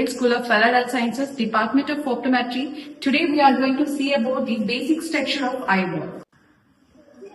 Brigade School of Allied Sciences, Department of Optometry. Today we are going to see about the basic structure of eyeball.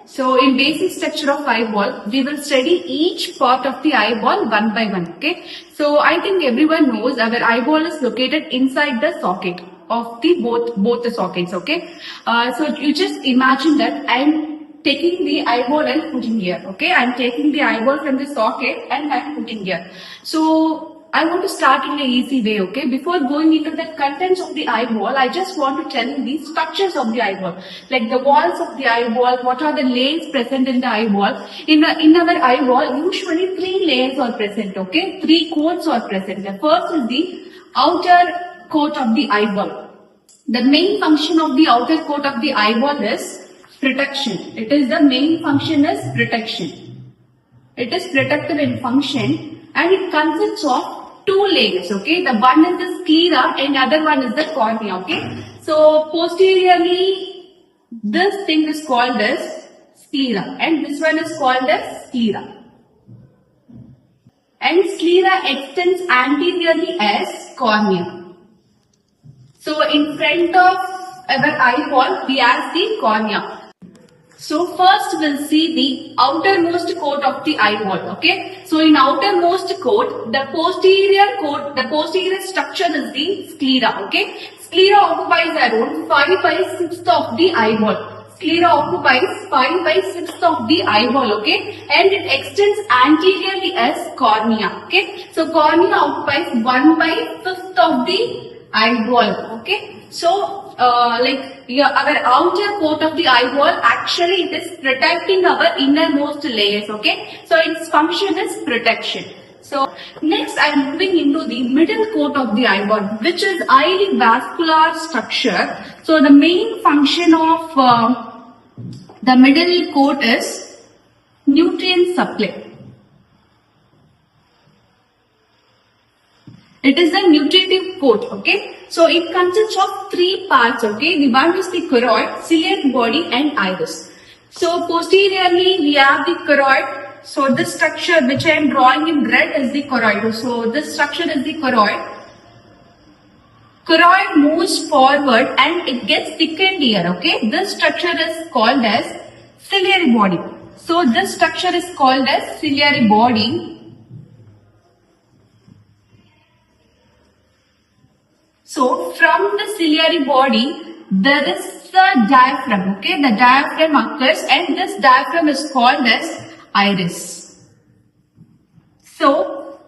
So in basic structure of eyeball, we will study each part of the eyeball one by one, okay? So I think everyone knows our eyeball is located inside the socket of the both the sockets, okay? So you just imagine that I'm taking the eyeball and putting here, okay? I'm taking the eyeball from the socket and I'm putting here. So I want to start in an easy way, okay? Before going into the contents of the eyeball, I just want to tell you the structures of the eyeball. Like the walls of the eyeball, what are the layers present in the eyeball. In our eyeball, usually 3 layers are present, okay? 3 coats are present. The first is the outer coat of the eyeball. The main function of the outer coat of the eyeball is protection. It is the main function is protection. It is protective in function. And it consists of 2 layers, okay? The one is the sclera and other one is the cornea, okay? So posteriorly, this thing is called as sclera and this one is called as sclera. And sclera extends anteriorly as cornea. So in front of our eyeball, we have the cornea. So first we'll see the outermost coat of the eyeball, okay? So in outermost coat, the posterior structure is the sclera, okay? Sclera occupies around 5/6 of the eyeball. Sclera occupies 5/6 of the eyeball, okay? And it extends anteriorly as cornea, okay? So cornea occupies 1/5 of the eyeball, okay? So our outer coat of the eyeball, actually it is protecting our innermost layers, okay? So its function is protection. So next I am moving into the middle coat of the eyeball, which is highly vascular structure. So the main function of the middle coat is nutrient supply. It is a nutritive coat, okay? So it consists of 3 parts, okay? The one is the choroid, ciliary body and iris. So posteriorly we have the choroid. So this structure which I am drawing in red is the choroid. So this structure is the choroid. Choroid moves forward and it gets thickened here, okay? This structure is called as ciliary body. So this structure is called as ciliary body. So from the ciliary body, there is the diaphragm, okay? The diaphragm occurs and this diaphragm is called as iris. So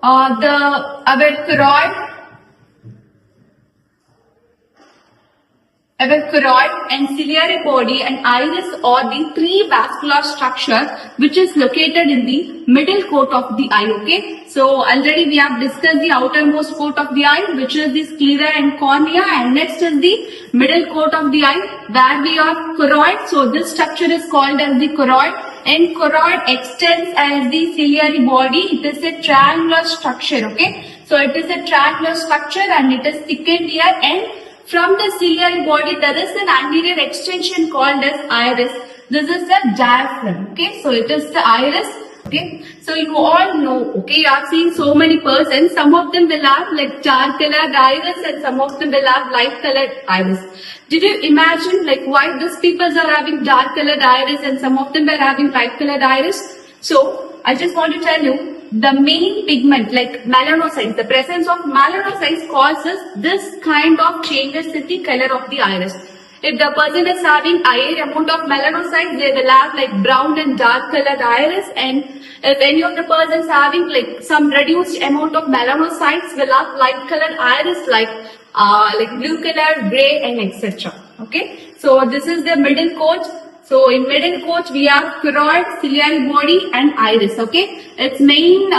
our choroid and ciliary body and iris are the 3 vascular structure which is located in the middle coat of the eye, okay? So already we have discussed the outermost coat of the eye, which is the sclera and cornea, and next is the middle coat of the eye where we have choroid. So this structure is called as the choroid and choroid extends as the ciliary body. It is a triangular structure, okay? So it is a triangular structure and it is thickened here, and from the ciliary body, there is an anterior extension called as iris. This is the diaphragm, okay? So it is the iris, okay? So you all know, okay? You have seen so many persons. Some of them will have like dark colored iris and some of them will have light colored iris. Did you imagine like why these people are having dark colored iris and some of them are having light colored iris? So I just want to tell you, the main pigment like melanocytes, the presence of melanocytes causes this kind of changes in the color of the iris. If the person is having higher amount of melanocytes, they will have like brown and dark colored iris, and if any of the persons having like some reduced amount of melanocytes will have light colored iris like blue color, gray and etc. Okay, so this is the middle coat. So in middle coat we have choroid, ciliary body and iris, okay? Its main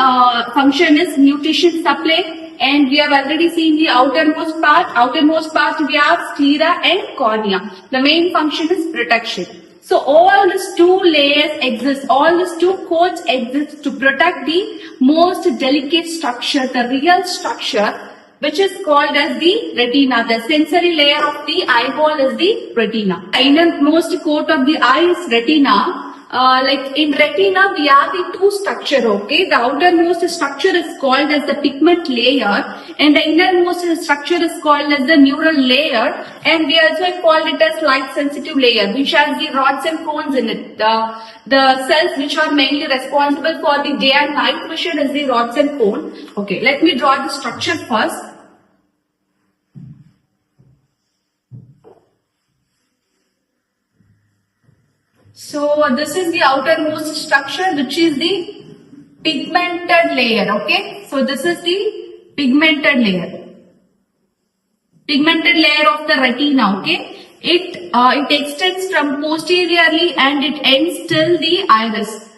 function is nutrition supply, and we have already seen the outermost part. Outermost part we have sclera and cornea. The main function is protection. So all these 2 layers exist, all these 2 coats exist to protect the most delicate structure, the real structure, which is called as the retina. The sensory layer of the eyeball is the retina. The innermost coat of the eye is retina, like in retina, we have the two structure, okay? The outermost structure is called as the pigment layer, and the innermost structure is called as the neural layer, and we also call it as light sensitive layer, which has the rods and cones in it. The cells which are mainly responsible for the day and night vision is the rods and cone. Okay, let me draw the structure first. So this is the outermost structure, which is the pigmented layer, okay? So this is the pigmented layer. Pigmented layer of the retina, okay? It extends from posteriorly and it ends till the iris.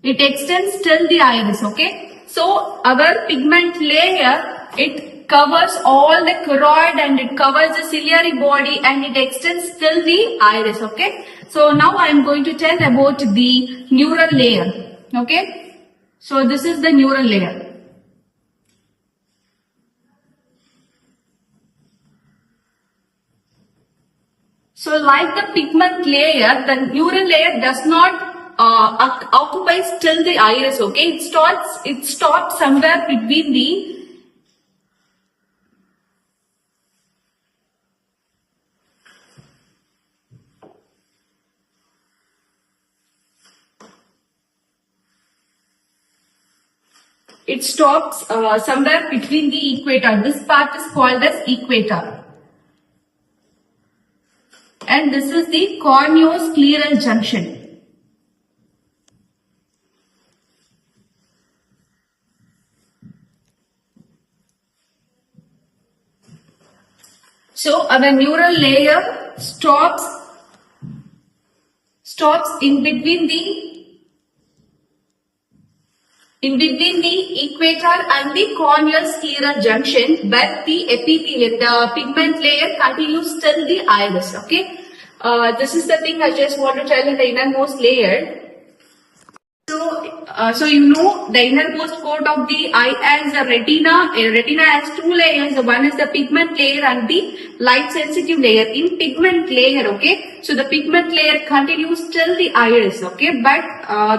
It extends till the iris, okay? So our pigment layer, it covers all the choroid and it covers the ciliary body and it extends till the iris, okay? So now I am going to tell about the neural layer, okay? So this is the neural layer. So like the pigment layer, the neural layer does not occupies till the iris, okay? It stops somewhere between the somewhere between the equator. This part is called as equator. And this is the corneoscleral junction. So our neural layer stops in between the equator and the corneoscleral junction, but the epithelium, the pigment layer continues till the iris, okay? This is the thing I just want to tell in the innermost layer. So you know the innermost coat of the eye as the retina. A retina has two layers. One is the pigment layer and the light sensitive layer. In pigment layer, okay, so the pigment layer continues till the iris, okay, but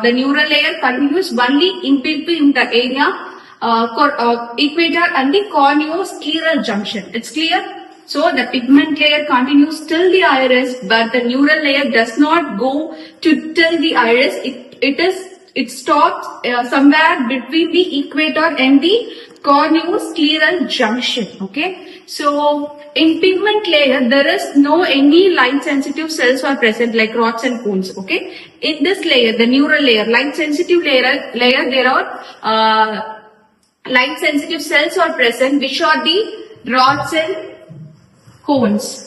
the neural layer continues only in between the area equator and the corneoscleral junction. It's clear? So the pigment layer continues till the iris, but the neural layer does not go to till the iris. It stops somewhere between the equator and the corneoscleral junction, okay? So in pigment layer, there is no any light sensitive cells are present like rods and cones, okay? In this layer, the neural layer, light sensitive layer there are light sensitive cells are present, which are the rods and cones.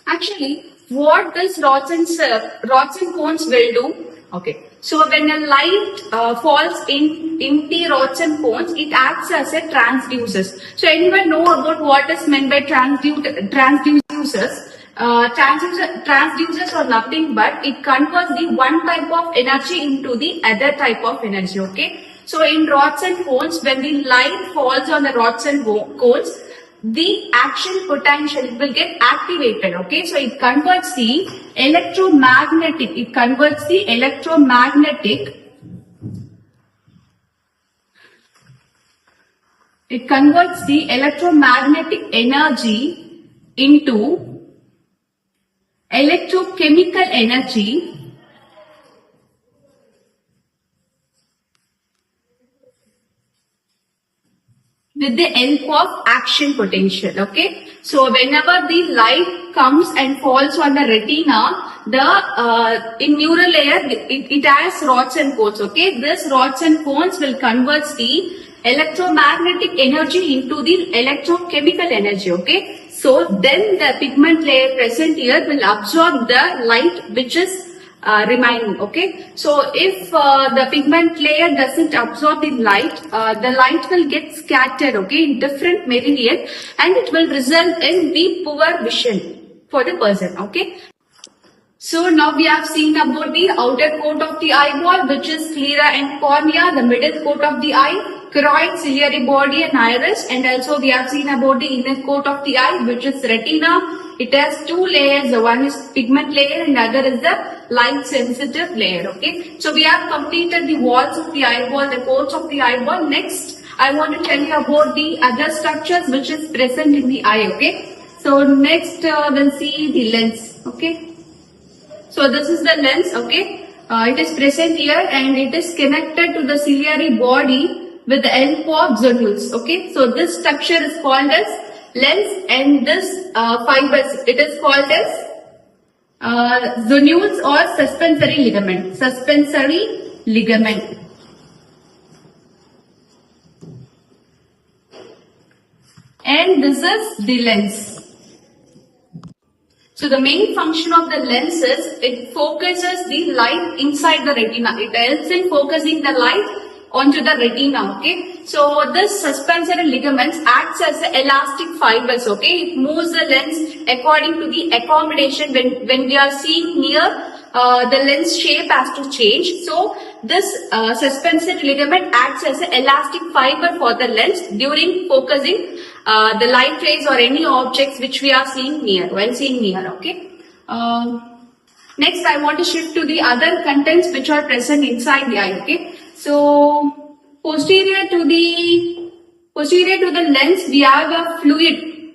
Actually, what this rods and cones will do, okay, so when a light falls in the rods and cones, it acts as a transducer. So anyone know about what is meant by transducers? Transducers are nothing but it converts the one type of energy into the other type of energy, okay? So in rods and cones, when the light falls on the rods and cones, the action potential will get activated, okay? So it converts the electromagnetic energy into electrochemical energy with the help of action potential, okay? So whenever the light comes and falls on the retina, in neural layer, it has rods and cones, okay? This rods and cones will convert the electromagnetic energy into the electrochemical energy, okay? So then the pigment layer present here will absorb the light which is remaining, okay? So if the pigment layer doesn't absorb the light will get scattered, okay, in different meridian, and it will result in the poor vision for the person, okay? So now we have seen about the outer coat of the eyeball, which is sclera and cornea, the middle coat of the eye, choroid, ciliary body and iris, and also we have seen about the inner coat of the eye, which is retina. It has two layers, one is pigment layer and other is the light sensitive layer. Okay, so we have completed the walls of the eyeball, the coats of the eyeball. Next, I want to tell you about the other structures which is present in the eye. Okay, so next we'll see the lens. Okay, so this is the lens. Okay, it is present here and it is connected to the ciliary body with the help of zonules. Okay, so this structure is called as lens, and this fibers, it is called as zonules or suspensory ligament. Suspensory ligament. And this is the lens. So the main function of the lens is it focuses the light inside the retina. It helps in focusing the light onto the retina. Okay, so this suspensory ligaments acts as elastic fibers. Okay, it moves the lens according to the accommodation. When we are seeing near, the lens shape has to change. So this suspensory ligament acts as an elastic fiber for the lens during focusing the light rays or any objects which we are seeing near, while seeing near. Okay. Next, I want to shift to the other contents which are present inside the eye. Okay. So posterior to the lens, we have a fluid.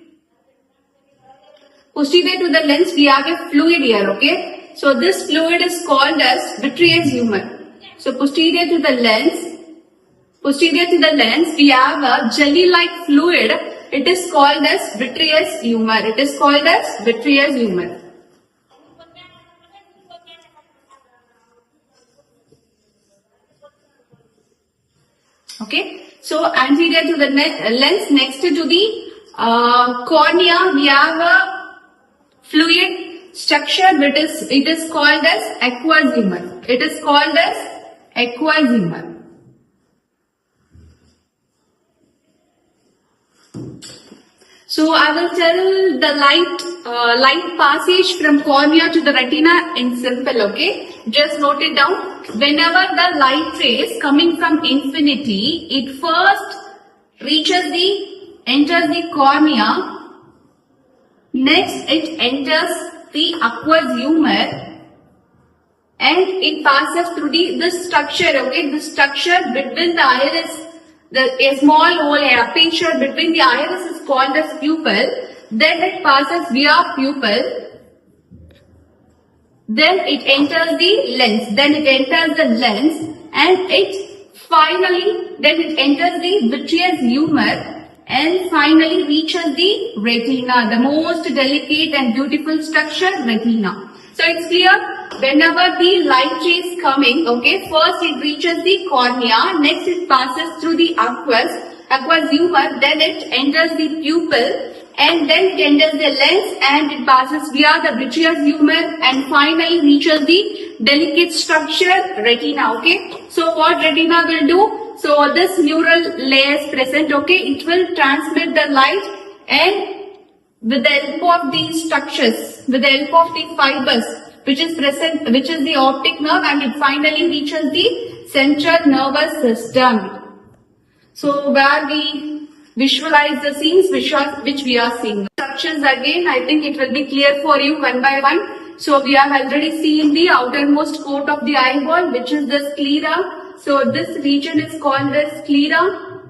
Posterior to the lens, we have a fluid here. Okay. So this fluid is called as vitreous humor. So posterior to the lens, we have a jelly-like fluid. It is called as vitreous humor. It is called as vitreous humor. Okay. So anterior to the lens, next to the cornea, we have a fluid structure. It is called as aqueous humor. It is called as aqueous humor. So I will tell the light passage from cornea to the retina in simple. Okay, just note it down. Whenever the light rays coming from infinity, it first enters the cornea. Next, it enters the aqueous humor, and it passes through this structure. Okay, the structure between the iris. A small hole, a aperture between the iris is called as pupil. Then it passes via pupil. Then it enters the lens. And it finally, then it enters the vitreous humor and finally reaches the retina, the most delicate and beautiful structure, retina. So it's clear. Whenever the light rays coming, okay, first it reaches the cornea, next it passes through the aqueous humor, then it enters the pupil, and then it enters the lens, and it passes via the vitreous humor, and finally reaches the delicate structure, retina. Okay, so what retina will do? So this neural layer is present. Okay, it will transmit the light, and with the help of these structures, with the help of the fibers, which is present, which is the optic nerve, and it finally reaches the central nervous system. So where we visualize the scenes which we are seeing. Structures again, I think it will be clear for you one by one. So we have already seen the outermost coat of the eyeball, which is the sclera. So this region is called the sclera,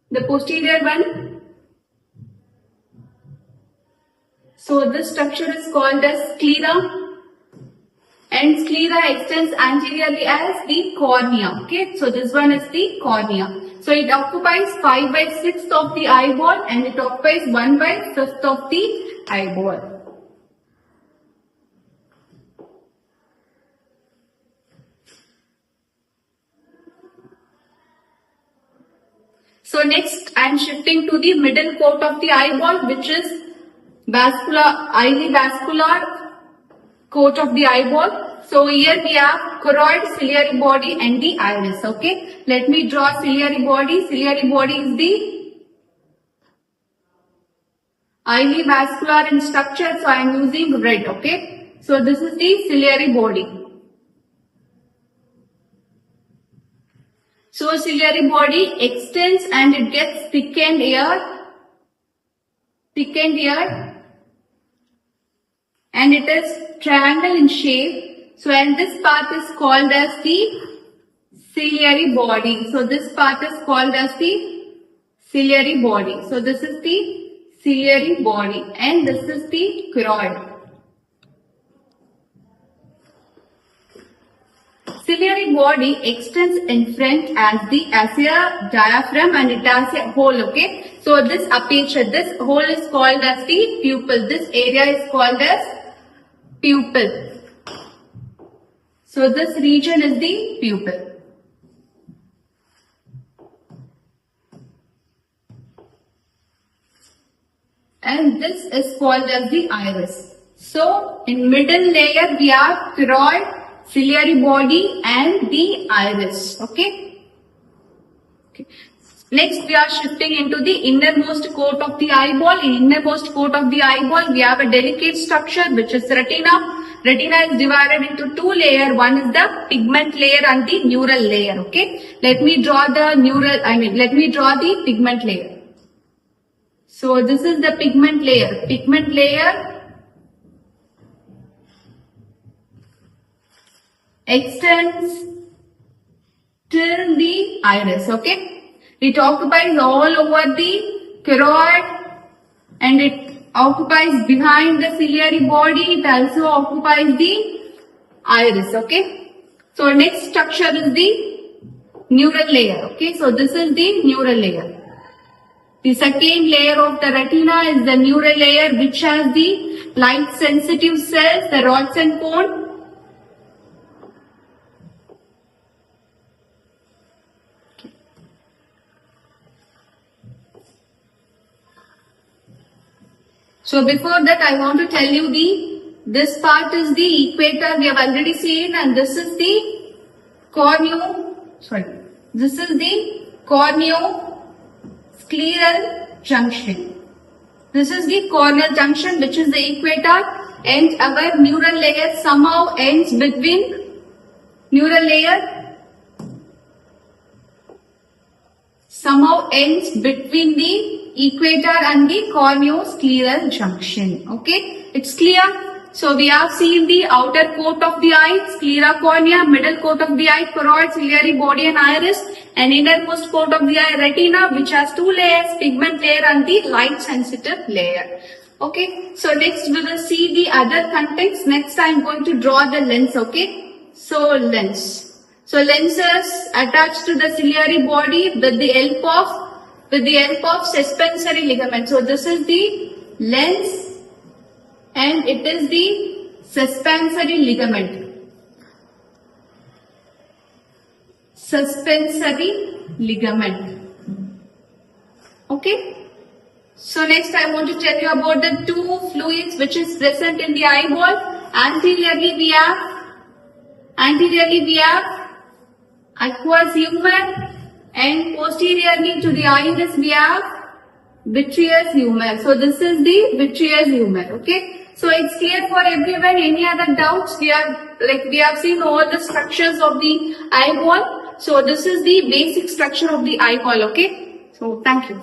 the posterior one. So this structure is called as sclera. And sclera extends anteriorly as the cornea. Okay, so this one is the cornea. So it occupies 5/6 of the eyeball and it occupies 1/5 of the eyeball. So next I am shifting to the middle coat of the eyeball, which is highly vascular coat of the eyeball. So here we have choroid, ciliary body and the iris. Okay, let me draw ciliary body. Ciliary body is the highly vascular in structure, so I am using red. Okay, so this is the ciliary body. So ciliary body extends and it gets thickened here, and it is triangle in shape. So and this part is called as the ciliary body. So this part is called as the ciliary body. So this is the ciliary body and this is the choroid. Ciliary body extends in front as a diaphragm and it has a hole, okay. So this aperture, this hole is called as the pupil. This area is called as pupil. So this region is the pupil. And this is called as the iris. So in middle layer we have choroid, ciliary body and the iris. Okay. Next we are shifting into the innermost coat of the eyeball. In innermost coat of the eyeball we have a delicate structure which is retina. Retina is divided into two layers. One is the pigment layer and the neural layer. Okay. Let me draw the pigment layer. So this is the pigment layer. Pigment layer extends till the iris, okay. It occupies all over the choroid and it occupies behind the ciliary body. It also occupies the iris, okay. So next structure is the neural layer, okay. So this is the neural layer. The second layer of the retina is the neural layer which has the light sensitive cells, the rods and cone. So before that I want to tell you this part is the equator we have already seen and this is the this is the corneoscleral junction. This is the corneal junction which is the equator and our neural layer somehow ends between the equator and the corneoscleral junction. Okay, it's clear. So we have seen the outer coat of the eye, sclera cornea, middle coat of the eye, choroid, ciliary body and iris, and innermost coat of the eye, retina, which has two layers, pigment layer and the light sensitive layer. Okay, so next we will see the other contents. Next I am going to draw the lens. Okay, so lens. So lens is attached to the ciliary body with the help of suspensory ligament. So this is the lens and it is the suspensory ligament. Okay. So next I want to tell you about the two fluids which is present in the eyeball. Anteriorly we have aqueous humor and posteriorly to the iris we have vitreous humor. So this is the vitreous humor. Okay. So it's clear for everyone. Any other doubts? We have seen all the structures of the eyeball. So this is the basic structure of the eyeball. Okay. So thank you.